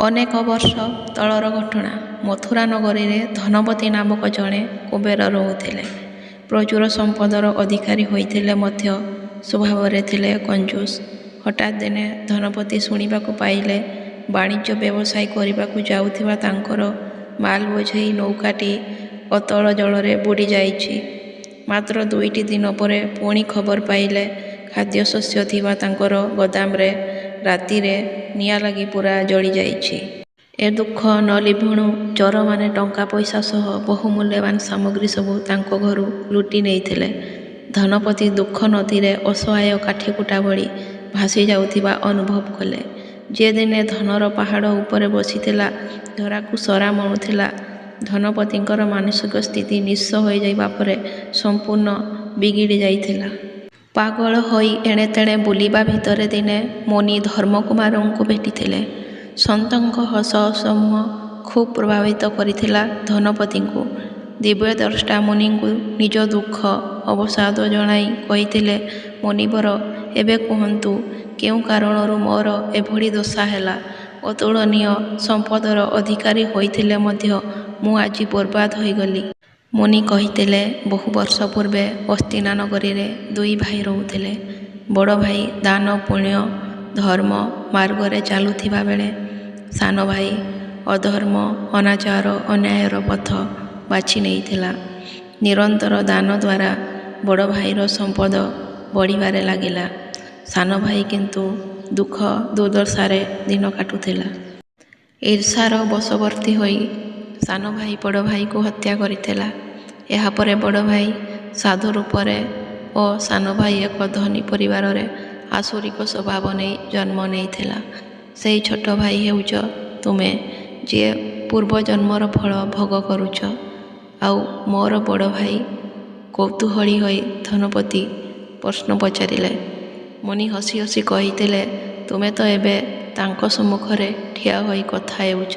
ଅନେକ ବର୍ଷ ତଳର ଘଟଣା। ମଥୁରା ନଗରୀରେ ଧନପତି ନାମକ ଜଣେ କୁବେର ରହୁଥିଲେ। ପ୍ରଚୁର ସମ୍ପଦର ଅଧିକାରୀ ହୋଇଥିଲେ ମଧ୍ୟ ସ୍ୱଭାବରେ ଥିଲେ କଞ୍ଜୁସ। ହଠାତ୍ ଦିନେ ଧନପତି ଶୁଣିବାକୁ ପାଇଲେ ବାଣିଜ୍ୟ ବ୍ୟବସାୟ କରିବାକୁ ଯାଉଥିବା ତାଙ୍କର ମାଲ ବୋଝେଇ ନୌକାଟି ଅତଳ ଜଳରେ ବୁଡ଼ି ଯାଇଛି। ମାତ୍ର 2ଟି ଦିନ ପରେ ପୁଣି ଖବର ପାଇଲେ ଖାଦ୍ୟଶସ୍ୟ ଥିବା ତାଙ୍କର ଗୋଦାମରେ ରାତିରେ ନିଆଁ ଲାଗି ପୁରା ଜଳିଯାଇଛି। ଏ ଦୁଃଖ ନ ଲିଭୁଣୁ ଚୋରମାନେ ଟଙ୍କା ପଇସା ସହ ବହୁ ମୂଲ୍ୟବାନ ସାମଗ୍ରୀ ସବୁ ତାଙ୍କ ଘରୁ ଲୁଟି ନେଇଥିଲେ। ଧନପତି ଦୁଃଖ ନଦୀରେ ଅସହାୟ କାଠିକୁଟା ଭଳି ଭାସି ଯାଉଥିବା ଅନୁଭବ କଲେ। ଯେ ଦିନେ ଧନର ପାହାଡ଼ ଉପରେ ବସିଥିଲା, ଧରାକୁ ସରା ମଣୁଥିଲା। ଧନପତିଙ୍କର ମାନସିକ ସ୍ଥିତି ନିଃସ୍ୱ ହୋଇଯିବା ପରେ ସମ୍ପୂର୍ଣ୍ଣ ବିଗିଡ଼ି ଯାଇଥିଲା। ପାଗଳ ହୋଇ ଏଣେ ତେଣେ ବୁଲିବା ଭିତରେ ଦିନେ ମୁନି ଧର୍ମକୁମାରଙ୍କୁ ଭେଟିଥିଲେ। ସନ୍ଥଙ୍କ ହସ ହସ ମୁହଁ ଖୁବ୍ ପ୍ରଭାବିତ କରିଥିଲା ଧନପତିଙ୍କୁ। ଦିବ୍ୟଦ୍ରଷ୍ଟା ମୁନିଙ୍କୁ ନିଜ ଦୁଃଖ ଅବସାଦ ଜଣାଇ କହିଥିଲେ, ମୁନିବର, ଏବେ କୁହନ୍ତୁ, କେଉଁ କାରଣରୁ ମୋର ଏଭଳି ଦଶା ହେଲା? ଅତୁଳନୀୟ ସମ୍ପଦର ଅଧିକାରୀ ହୋଇଥିଲେ ମଧ୍ୟ ମୁଁ ଆଜି ବର୍ବାଦ ହୋଇଗଲି। ମୁନି କହିଥିଲେ, ବହୁ ବର୍ଷ ପୂର୍ବେ ଅସ୍ତିନା ନଗରୀରେ 2 ଭାଇ ରହୁଥିଲେ। ବଡ଼ ଭାଇ ଦାନ ପୁଣ୍ୟ ଧର୍ମ ମାର୍ଗରେ ଚାଲୁଥିବା ବେଳେ ସାନ ଭାଇ ଅଧର୍ମ ଅନାଚାର ଅନ୍ୟାୟର ପଥ ବାଛି ନେଇଥିଲା। ନିରନ୍ତର ଦାନ ଦ୍ୱାରା ବଡ଼ ଭାଇର ସମ୍ପଦ ବଢ଼ିବାରେ ଲାଗିଲା। ସାନ ଭାଇ କିନ୍ତୁ ଦୁଃଖ ଦୁର୍ଦ୍ଦଶାରେ ଦିନ କାଟୁଥିଲା। ଈର୍ଷାର ବଶବର୍ତ୍ତୀ ହୋଇ ସାନ ଭାଇ ବଡ଼ ଭାଇକୁ ହତ୍ୟା କରିଥିଲା। ଏହାପରେ ବଡ଼ ଭାଇ ସାଧୁ ରୂପରେ ଓ ସାନ ଭାଇ ଏକ ଧନୀ ପରିବାରରେ ଆସୁରିକ ସ୍ୱଭାବ ନେଇ ଜନ୍ମ ନେଇଥିଲା। ସେହି ଛୋଟ ଭାଇ ହେଉଛ ତୁମେ, ଯିଏ ପୂର୍ବଜନ୍ମର ଫଳ ଭୋଗ କରୁଛ। ଆଉ ମୋର ବଡ଼ ଭାଇ? କୌତୂହଳୀ ହୋଇ ଧନପତି ପ୍ରଶ୍ନ ପଚାରିଲେ। ମୁନି ହସି ହସି କହିଥିଲେ, ତୁମେ ତ ଏବେ ତାଙ୍କ ସମ୍ମୁଖରେ ଠିଆ ହୋଇ କଥା ହେଉଛ।